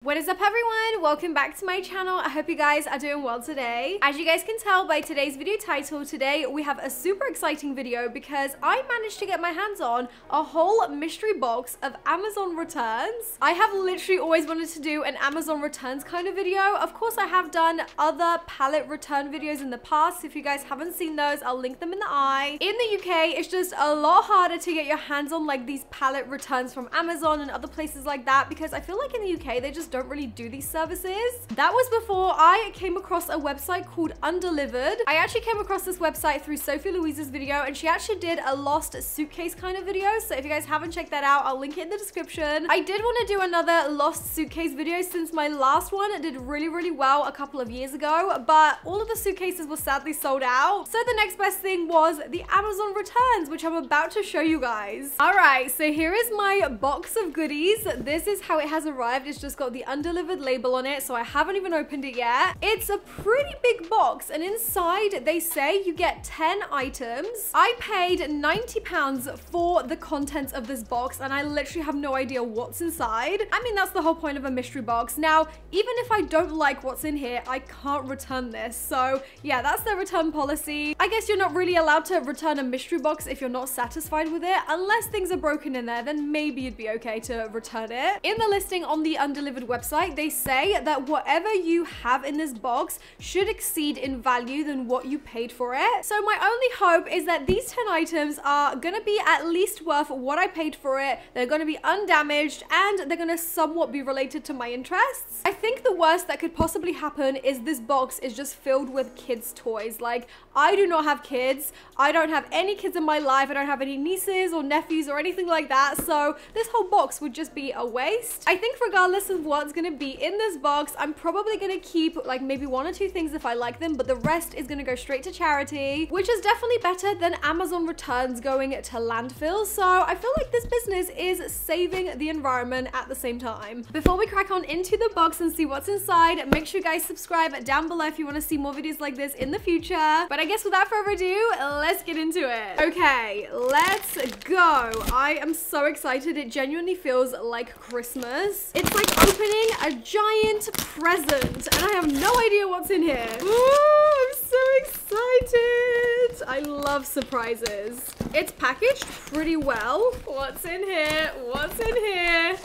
What is up everyone? Welcome back to my channel. I hope you guys are doing well today. As you guys can tell by today's video title, today we have a super exciting video because I managed to get my hands on a whole mystery box of Amazon returns. I have literally always wanted to do an Amazon returns kind of video. Of course, I have done other palette return videos in the past. If you guys haven't seen those, I'll link them in the eye. In the UK, it's just a lot harder to get your hands on like these palette returns from Amazon and other places like that because I feel like in the UK, they just don't really do these services. That was before I came across a website called Undelivered. I actually came across this website through Sophie Louise's video, and she actually did a lost suitcase kind of video. So if you guys haven't checked that out, I'll link it in the description. I did want to do another lost suitcase video since my last one did really well a couple of years ago, but all of the suitcases were sadly sold out. So the next best thing was the Amazon returns, which I'm about to show you guys. All right, so here is my box of goodies. This is how it has arrived. It's just got the undelivered label on it, so I haven't even opened it yet. It's a pretty big box, and inside they say you get 10 items. I paid £90 for the contents of this box, and I literally have no idea what's inside. I mean, that's the whole point of a mystery box. Now, even if I don't like what's in here, I can't return this. So yeah, that's their return policy. I guess you're not really allowed to return a mystery box if you're not satisfied with it, unless things are broken in there, then maybe you'd be okay to return it. In the listing on the Undelivered website, they say that whatever you have in this box should exceed in value than what you paid for it. So my only hope is that these 10 items are gonna be at least worth what I paid for it. They're gonna be undamaged, and they're gonna somewhat be related to my interests. I think the worst that could possibly happen is this box is just filled with kids' toys. Like, I do not have kids. I don't have any kids in my life. I don't have any nieces or nephews or anything like that. So this whole box would just be a waste. I think regardless of what's gonna be in this box, I'm probably gonna keep like maybe 1 or 2 things if I like them, but the rest is gonna go straight to charity, which is definitely better than Amazon returns going to landfill. So I feel like this business is saving the environment at the same time. Before we crack on into the box and see what's inside, make sure you guys subscribe down below if you want to see more videos like this in the future. But I guess without further ado, let's get into it. Okay, let's go. I am so excited. It genuinely feels like Christmas. It's like opening a giant present, and I have no idea what's in here. Ooh, I'm so excited. I love surprises. It's packaged pretty well. What's in here? What's in here?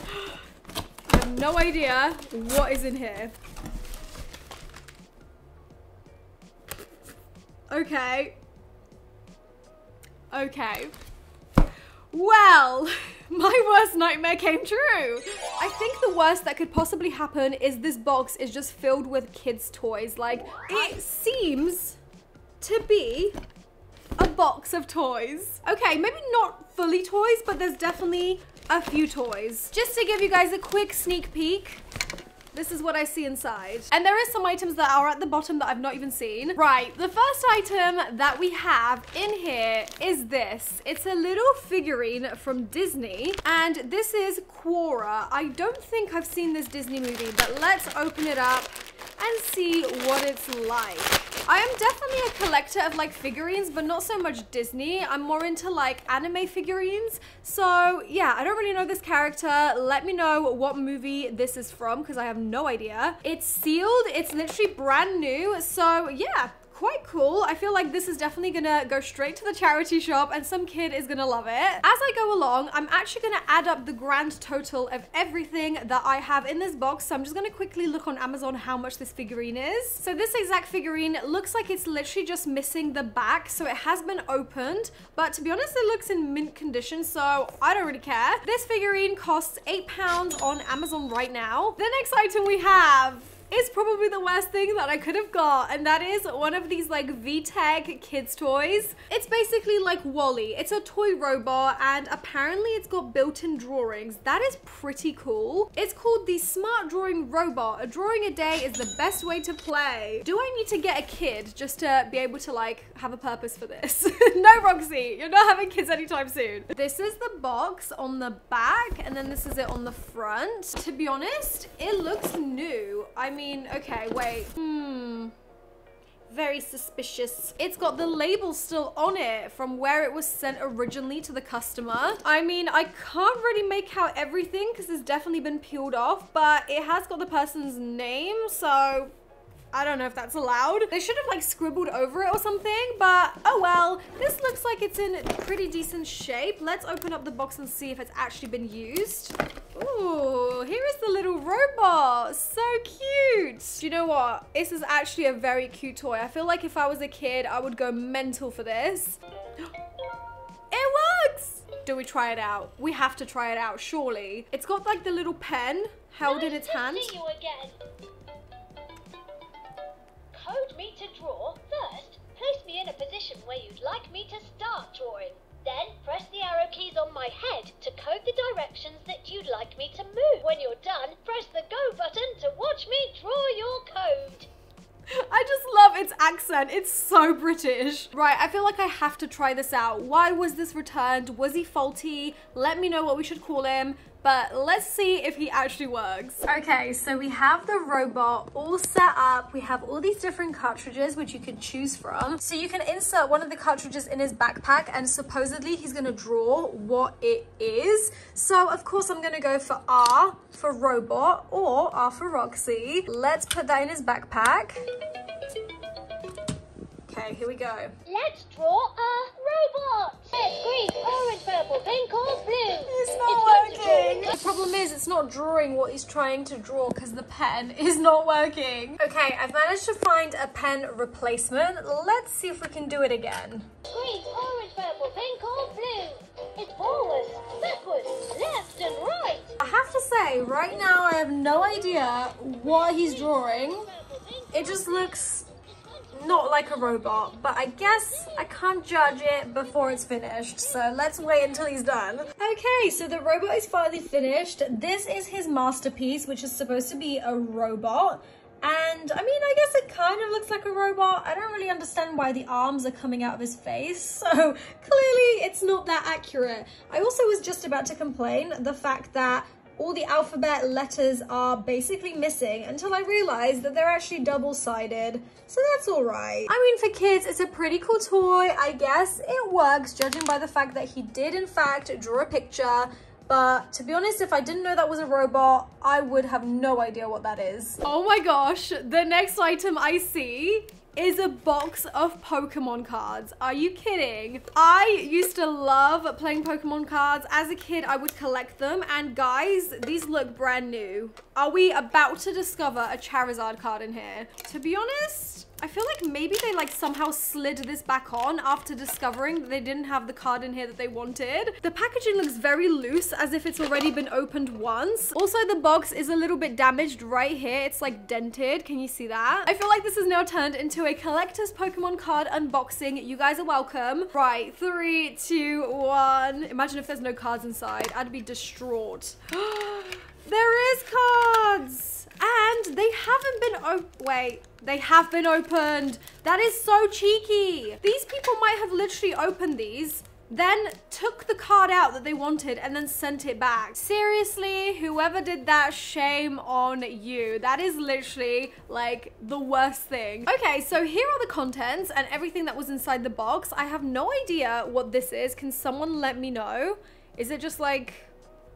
I have no idea what is in here. Okay. Okay. Well, my worst nightmare came true. I think the worst that could possibly happen is this box is just filled with kids' toys. Like, it seems to be a box of toys. Okay, maybe not fully toys, but there's definitely a few toys. Just to give you guys a quick sneak peek, this is what I see inside. And there is some items that are at the bottom that I've not even seen. Right, the first item that we have in here is this. It's a little figurine from Disney, and this is Quora. I don't think I've seen this Disney movie, but let's open it up and see what it's like. I am definitely a collector of like figurines, but not so much Disney. I'm more into like anime figurines. So yeah, I don't really know this character. Let me know what movie this is from because I have no idea. It's sealed. It's literally brand new. So yeah, quite cool. I feel like this is definitely gonna go straight to the charity shop and some kid is gonna love it. As I go along, I'm actually gonna add up the grand total of everything that I have in this box. So I'm just gonna quickly look on Amazon how much this figurine is. So this exact figurine looks like it's literally just missing the back. So it has been opened, but to be honest, it looks in mint condition. So I don't really care. This figurine costs £8 on Amazon right now. The next item we have is probably the worst thing that I could have got, and that is one of these like VTech kids toys. It's basically like Wall-E. It's a toy robot, and apparently it's got built-in drawings. That is pretty cool. It's called the Smart Drawing Robot. A drawing a day is the best way to play. Do I need to get a kid just to be able to like have a purpose for this? No, Roxy, you're not having kids anytime soon. This is the box on the back, and then this is it on the front. To be honest, it looks new. I mean, okay, wait. Very suspicious. It's got the label still on it from where it was sent originally to the customer. I mean, I can't really make out everything because it's definitely been peeled off, but it has got the person's name, so I don't know if that's allowed. They should have like scribbled over it or something, but oh well. This looks like it's in pretty decent shape. Let's open up the box and see if it's actually been used. Ooh, here is the little robot. So cute. Do you know what? This is actually a very cute toy. I feel like if I was a kid, I would go mental for this. It works. Do we try it out? We have to try it out, surely. It's got like the little pen held in its hand. Nice to see you again. Code me to draw. First, place me in a position where you'd like me to start drawing. Then, press the arrow keys on my head to code the directions that you'd like me to move. When you're done, press the go button to watch me draw your code. I just love its accent. It's so British. Right, I feel like I have to try this out. Why was this returned? Was he faulty? Let me know what we should call him. But let's see if he actually works. Okay, so we have the robot all set up. We have all these different cartridges which you can choose from. So you can insert one of the cartridges in his backpack and supposedly he's gonna draw what it is. So of course I'm gonna go for R for robot or R for Roxy. Let's put that in his backpack. Okay, here we go. Let's draw a robot. Red, green, orange, purple, pink or blue. It's not working. The problem is it's not drawing what he's trying to draw because the pen is not working. Okay, I've managed to find a pen replacement. Let's see if we can do it again. Green, orange, purple, pink or blue. It's forwards, backwards, left and right. I have to say, right now I have no idea what he's drawing. It just looks not like a robot, but I guess I can't judge it before it's finished, so let's wait until he's done. Okay, so the robot is finally finished. This is his masterpiece, which is supposed to be a robot, and I mean, I guess it kind of looks like a robot. I don't really understand why the arms are coming out of his face, so clearly it's not that accurate. I also was just about to complain the fact that all the alphabet letters are basically missing until I realized that they're actually double-sided. So that's all right. I mean, for kids, it's a pretty cool toy. I guess it works, judging by the fact that he did, in fact, draw a picture. But to be honest, if I didn't know that was a robot, I would have no idea what that is. Oh my gosh, the next item I see is a box of Pokemon cards. Are you kidding? I used to love playing Pokemon cards. As a kid, I would collect them. And guys, these look brand new. Are we about to discover a Charizard card in here? To be honest, I feel like maybe they like somehow slid this back on after discovering that they didn't have the card in here that they wanted. The packaging looks very loose, as if it's already been opened once. Also, the box is a little bit damaged right here. It's like dented. Can you see that? I feel like this has now turned into a collector's Pokemon card unboxing. You guys are welcome. Right, 3, 2, 1. Imagine if there's no cards inside. I'd be distraught. There is cards! And they haven't been wait, they have been opened. That is so cheeky. These people might have literally opened these, then took the card out that they wanted and then sent it back. Seriously, whoever did that, shame on you. That is literally like the worst thing. Okay, so here are the contents and everything that was inside the box. I have no idea what this is. Can someone let me know? Is it just like,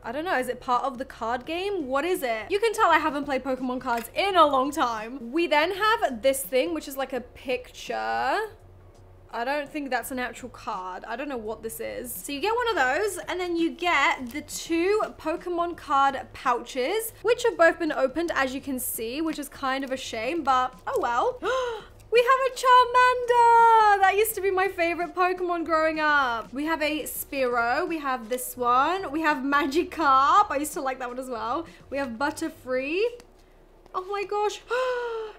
I don't know, is it part of the card game? What is it? You can tell I haven't played Pokemon cards in a long time. We then have this thing, which is like a picture. I don't think that's an actual card. I don't know what this is. So you get one of those, and then you get the 2 Pokemon card pouches, which have both been opened, as you can see, which is kind of a shame, but oh well. We have a Charmander! That used to be my favorite Pokemon growing up. We have a Spearow. We have this one. We have Magikarp. I used to like that one as well. We have Butterfree. Oh my gosh.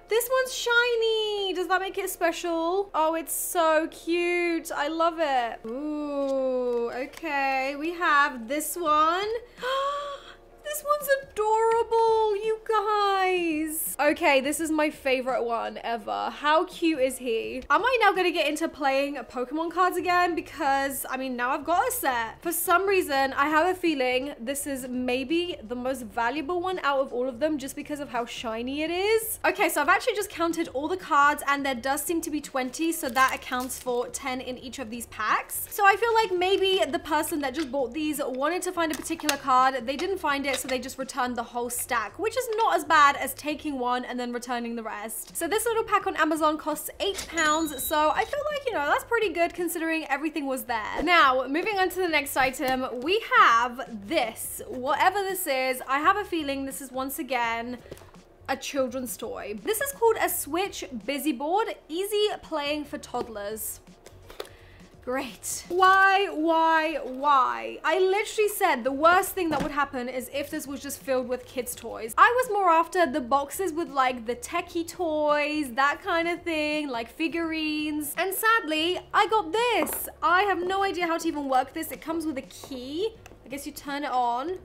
This one's shiny. Does that make it special? Oh, it's so cute. I love it. Ooh, okay. We have this one. This one's adorable, you guys. Okay, this is my favorite one ever. How cute is he? Am I now gonna get into playing Pokemon cards again? Because, I mean, now I've got a set. For some reason, I have a feeling this is maybe the most valuable one out of all of them just because of how shiny it is. Okay, so I've actually just counted all the cards and there does seem to be 20, so that accounts for 10 in each of these packs. So I feel like maybe the person that just bought these wanted to find a particular card. They didn't find it, so they just returned the whole stack, which is not as bad as taking one and then returning the rest. So this little pack on Amazon costs £8, so I feel like, you know, that's pretty good considering everything was there. Now, moving on to the next item, we have this. Whatever this is, I have a feeling this is once again a children's toy. This is called a Switch Busy Board, easy playing for toddlers. Great. Why? I literally said the worst thing that would happen is if this was just filled with kids' toys. I was more after the boxes with like the techie toys, that kind of thing, like figurines. And sadly, I got this. I have no idea how to even work this. It comes with a key. I guess you turn it on.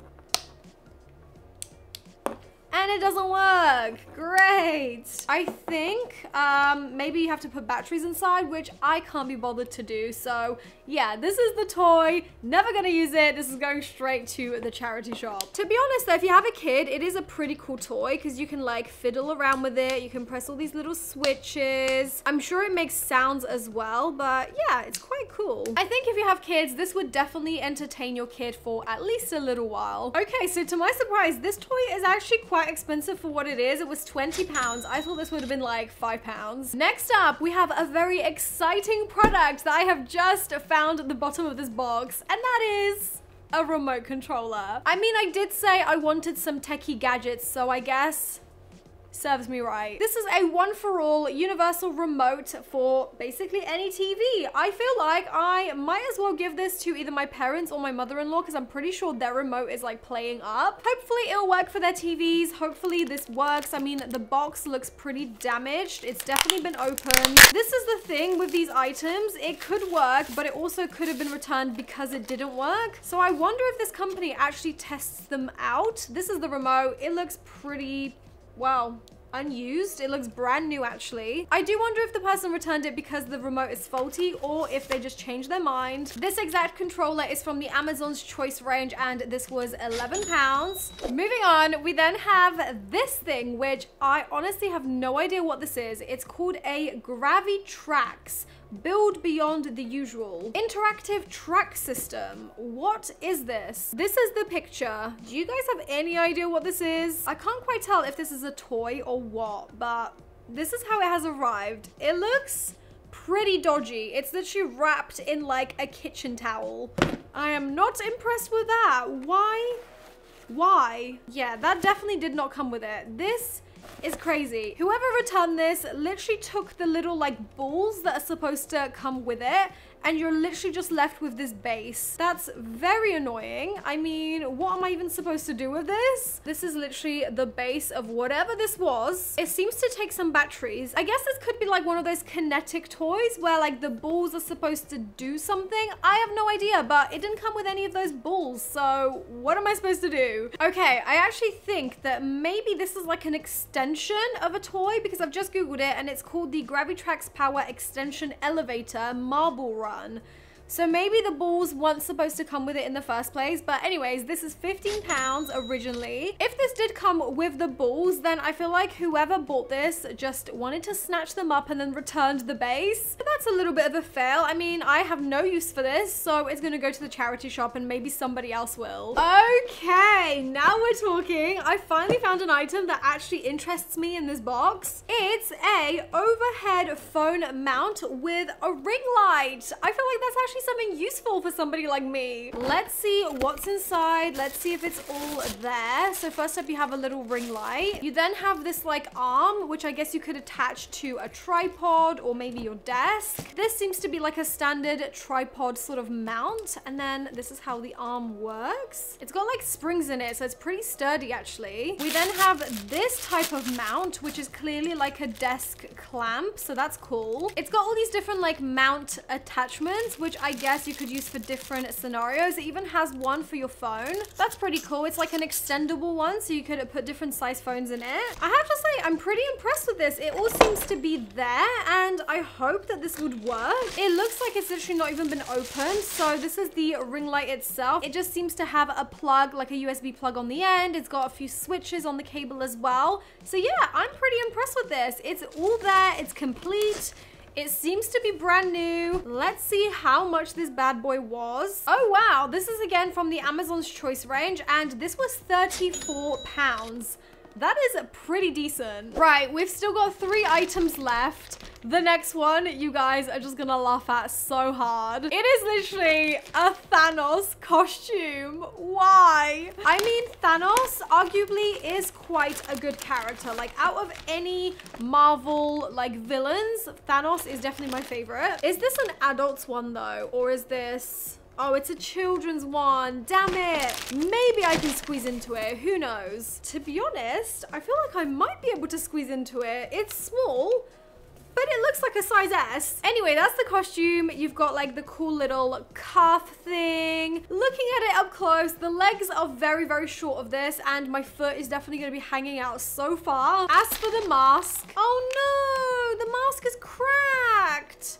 And it doesn't work. Great. I think maybe you have to put batteries inside, which I can't be bothered to do. So yeah, this is the toy. Never gonna use it. This is going straight to the charity shop. To be honest though, if you have a kid, it is a pretty cool toy because you can like fiddle around with it. You can press all these little switches. I'm sure it makes sounds as well, but yeah, it's quite cool. I think if you have kids, this would definitely entertain your kid for at least a little while. Okay, so to my surprise, this toy is actually quite expensive for what it is. It was £20. I thought this would have been like £5. Next up, we have a very exciting product that I have just found at the bottom of this box, and that is a remote controller. I mean, I did say I wanted some techie gadgets, so I guess serves me right. This is a one-for-all universal remote for basically any TV. I feel like I might as well give this to either my parents or my mother-in-law because I'm pretty sure their remote is like playing up. Hopefully it'll work for their TVs. Hopefully this works. I mean, the box looks pretty damaged. It's definitely been opened. This is the thing with these items. It could work, but it also could have been returned because it didn't work. So I wonder if this company actually tests them out. This is the remote. It looks pretty, well, unused. It looks brand new actually. I do wonder if the person returned it because the remote is faulty or if they just changed their mind. This exact controller is from the Amazon's Choice range and this was £11. Moving on, we then have this thing which I honestly have no idea what this is. It's called a Gravitrax. Build beyond the usual. Interactive track system. What is this? This is the picture. Do you guys have any idea what this is? I can't quite tell if this is a toy or what, but this is how it has arrived. It looks pretty dodgy. It's literally wrapped in like a kitchen towel. I am not impressed with that. Why? Yeah, that definitely did not come with it. This is crazy. Whoever returned this literally took the little like balls that are supposed to come with it and you're literally just left with this base. That's very annoying. I mean, what am I even supposed to do with this? This is literally the base of whatever this was. It seems to take some batteries. I guess this could be like one of those kinetic toys where like the balls are supposed to do something. I have no idea, but it didn't come with any of those balls. So what am I supposed to do? Okay, I actually think that maybe this is like an extension of a toy because I've just Googled it and it's called the Gravitrax Power Extension Elevator Marble Run. So maybe the balls weren't supposed to come with it in the first place. But anyways, this is £15 originally. If this did come with the balls, then I feel like whoever bought this just wanted to snatch them up and then returned the base. But that's a little bit of a fail. I mean, I have no use for this, so it's gonna go to the charity shop and maybe somebody else will. Okay, now we're talking. I finally found an item that actually interests me in this box. It's a overhead phone mount with a ring light. I feel like that's actually something useful for somebody like me. Let's see what's inside. Let's see if it's all there. So first up, you have a little ring light. You then have this like arm, which I guess you could attach to a tripod or maybe your desk. This seems to be like a standard tripod sort of mount. And then this is how the arm works. It's got like springs in it, so it's pretty sturdy actually. We then have this type of mount, which is clearly like a desk clamp. So that's cool. It's got all these different like mount attachments, which I guess you could use for different scenarios. It even has one for your phone. That's pretty cool. It's like an extendable one, so you could put different size phones in it. I have to say, I'm pretty impressed with this. It all seems to be there, and I hope that this would work. It looks like it's literally not even been opened. So this is the ring light itself. It just seems to have a plug, like a USB plug on the end. It's got a few switches on the cable as well. So yeah, I'm pretty impressed with this. It's all there. It's complete. It seems to be brand new. Let's see how much this bad boy was. Oh wow, this is again from the Amazon's Choice range, and this was £34. That is pretty decent. Right, we've still got 3 items left. The next one, you guys are just gonna laugh at so hard. It is literally a Thanos costume. Why? I mean, Thanos arguably is quite a good character. Like, out of any Marvel, like, villains, Thanos is definitely my favorite. Is this an adult's one, though? Or is this... Oh, it's a children's one. Damn it. Maybe I can squeeze into it. Who knows? To be honest, I feel like I might be able to squeeze into it. It's small, but it looks like a size S. Anyway, that's the costume. You've got like the cool little cuff thing. Looking at it up close, the legs are very, very short of this, and my foot is definitely gonna be hanging out so far. As for the mask, oh no, the mask is cracked.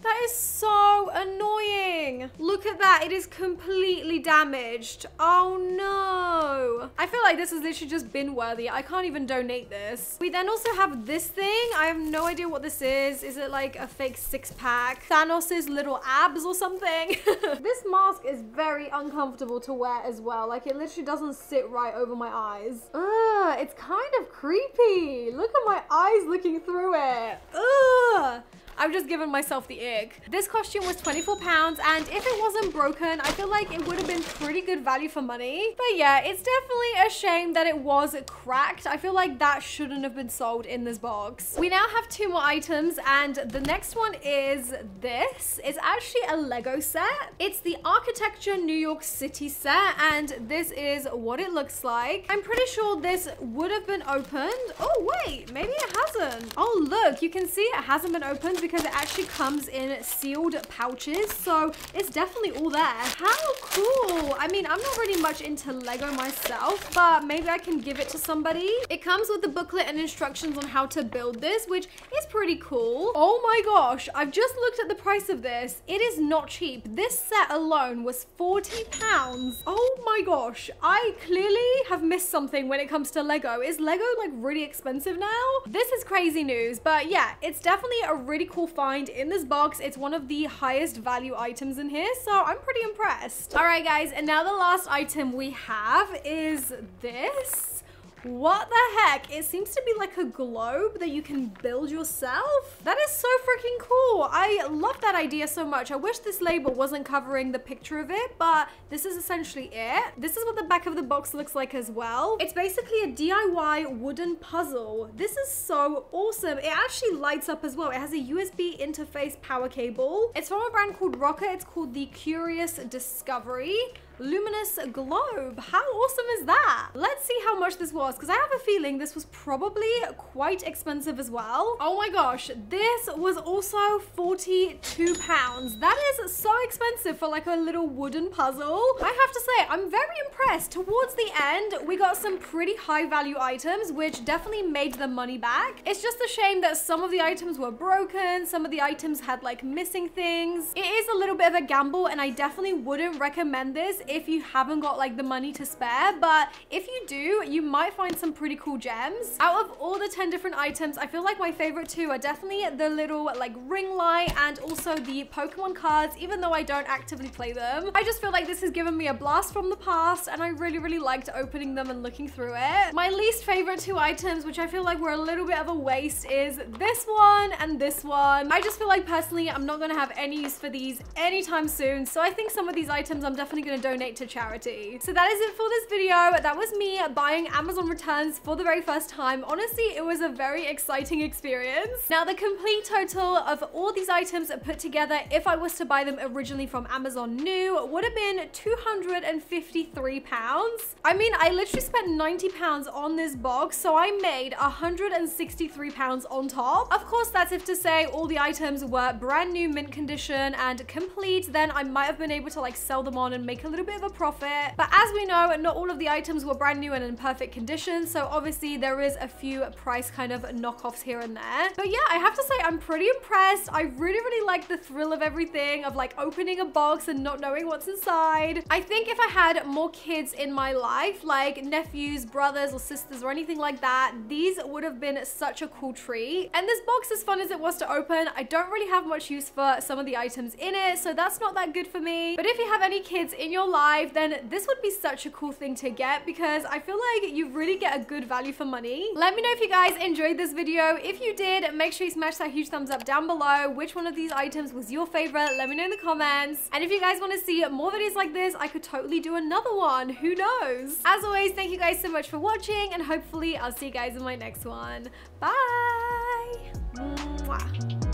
That is so annoying. Look at that. It is completely damaged. Oh no. I feel like this is literally just bin worthy. I can't even donate this. We then also have this thing. I have no idea what this is. Is it like a fake 6-pack? Thanos's little abs or something? This mask is very uncomfortable to wear as well. Like, it literally doesn't sit right over my eyes. Ugh, it's kind of creepy. Look at my eyes looking through it. Ugh. I've just given myself the ick. This costume was £24, and if it wasn't broken, I feel like it would have been pretty good value for money. But yeah, it's definitely a shame that it was cracked. I feel like that shouldn't have been sold in this box. We now have 2 more items, and the next one is this. It's actually a Lego set. It's the Architecture New York City set, and this is what it looks like. I'm pretty sure this would have been opened. Oh wait, maybe it hasn't. Oh look, you can see it hasn't been opened because it actually comes in sealed pouches, so it's definitely all there. How cool. I mean, I'm not really much into Lego myself, but maybe I can give it to somebody. It comes with the booklet and instructions on how to build this, which is pretty cool. Oh my gosh, I've just looked at the price of this. It is not cheap. This set alone was £40. Oh my gosh, I clearly have missed something when it comes to Lego. Is Lego like really expensive now? This is crazy news, but yeah, it's definitely a really cool find in this box. It's one of the highest value items in here, so I'm pretty impressed. All right guys, and now the last item we have is this. What the heck? It seems to be like a globe that you can build yourself. That is so freaking cool. I love that idea so much. I wish this label wasn't covering the picture of it, but this is essentially it. This is what the back of the box looks like as well. It's basically a DIY wooden puzzle. This is so awesome. It actually lights up as well. It has a USB interface power cable. It's from a brand called ROXXI. It's called the Curious Discovery Luminous Globe. How awesome is that? Let's see how much this was, because I have a feeling this was probably quite expensive as well. Oh my gosh, this was also £42. That is so expensive for like a little wooden puzzle. I have to say, I'm very impressed. Towards the end, we got some pretty high value items, which definitely made the money back. It's just a shame that some of the items were broken. Some of the items had like missing things. It is a little bit of a gamble, and I definitely wouldn't recommend this if you haven't got like the money to spare, but if you do, you might find some pretty cool gems. Out of all the 10 different items, I feel like my favorite 2 are definitely the little like ring light and also the Pokemon cards, even though I don't actively play them. I just feel like this has given me a blast from the past, and I really liked opening them and looking through it. My least favorite 2 items, which I feel like were a little bit of a waste, is this one and this one. I just feel like personally, I'm not gonna have any use for these anytime soon, so I think some of these items I'm definitely gonna donate donate to charity. So that is it for this video. That was me buying Amazon returns for the very first time. Honestly, it was a very exciting experience. Now, the complete total of all these items put together, if I was to buy them originally from Amazon new, would have been £253. I mean, I literally spent £90 on this box, so I made £163 on top. Of course, that's if to say all the items were brand new, mint condition and complete, then I might have been able to like sell them on and make a little bit of a profit. But as we know, not all of the items were brand new and in perfect condition, so obviously there is a few price kind of knockoffs here and there. But yeah, I have to say I'm pretty impressed. I really like the thrill of everything, of like opening a box and not knowing what's inside. I think if I had more kids in my life, like nephews, brothers or sisters or anything like that, these would have been such a cool treat. And this box, as fun as it was to open, I don't really have much use for some of the items in it, so that's not that good for me. But if you have any kids in your life, then this would be such a cool thing to get, because I feel like you really get a good value for money. Let me know if you guys enjoyed this video. If you did, make sure you smash that huge thumbs up down below. Which one of these items was your favorite? Let me know in the comments. And if you guys want to see more videos like this, I could totally do another one. Who knows? As always, thank you guys so much for watching, and hopefully I'll see you guys in my next one. Bye! Mwah.